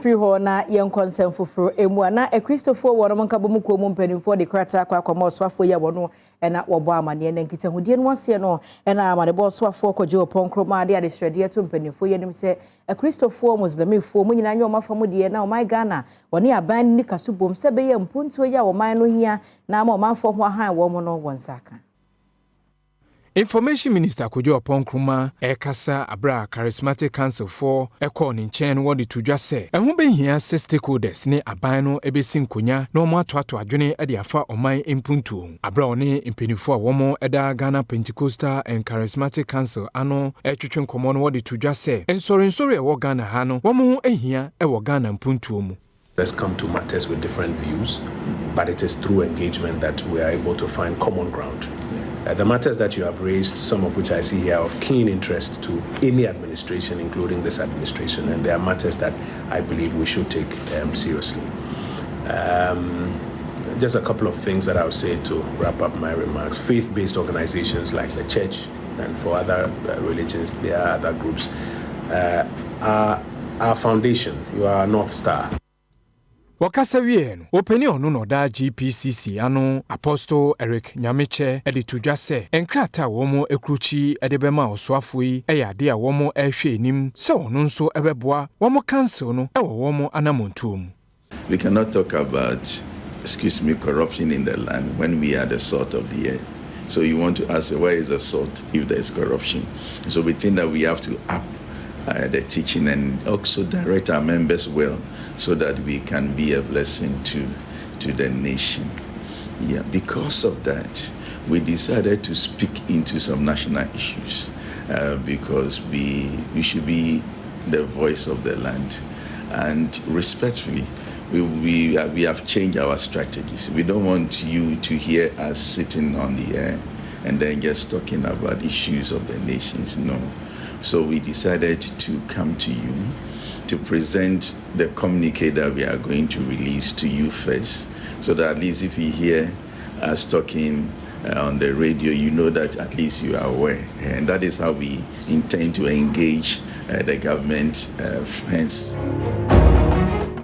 free ho na yen consent fufuro emu na e Christopher wono monka bomu ko mu mpanimfo de krata kwa kwa moswafo ya wono na wobo amane na nkita hudie no ase no na amane bo swafo koje oponkroma de adesrede to mpanimfo yenim se e Christopher muslimifo mu nyina nyo mafa mu de na o my Ghana woni aban ni kasubom se be ye mpuntuo ya o man no hia na ma o manfo ho han wo mo no wonsaka. Information Minister Kojo Oponkroma Ekasa Abra Charismatic Council for Econ Chen wodi tudwa se ehun be hia stakeholders ne aban no ebesin konya na omo atoato adwene e de afa oman impuntu Abra oni impenifo a womo eda Ghana Pentecostal and Charismatic Council ano etwetwe nkomo no wodi tudwa se ensori e wo Ghana ha no womo ehia e wo Ghana impuntu mu. Let's come to matters with different views, but it is through engagement that we are able to find common ground. The matters that you have raised, some of which I see here, are of keen interest to any administration, including this administration, and they are matters that I believe we should take seriously. Just a couple of things that I would say to wrap up my remarks. Faith-based organizations like the church and for other religions, there are other groups, are our foundation. You are our North Star. Wakasa wien openi onu no da GPCC ano Apostle Eric Nyameche editudwa se enkrata womo ekruchi edebema oswafoi eyade a womo ehwe enim se onu nso ebeboa womo council no ewo womo anamontum. We cannot talk about corruption in the land when we are the salt of the earth. So you want to ask, where is the salt if there is corruption? So we think that we have to up the teaching and also direct our members well so that we can be a blessing to the nation. Yeah, because of that, we decided to speak into some national issues because we should be the voice of the land. And respectfully, we have changed our strategies. We don't want you to hear us sitting on the air and then just talking about issues of the nations. No. So we decided to come to you to present the communique that we are going to release to you first, so that at least if you hear us talking on the radio, you know that at least you are aware. And that is how we intend to engage the government hence.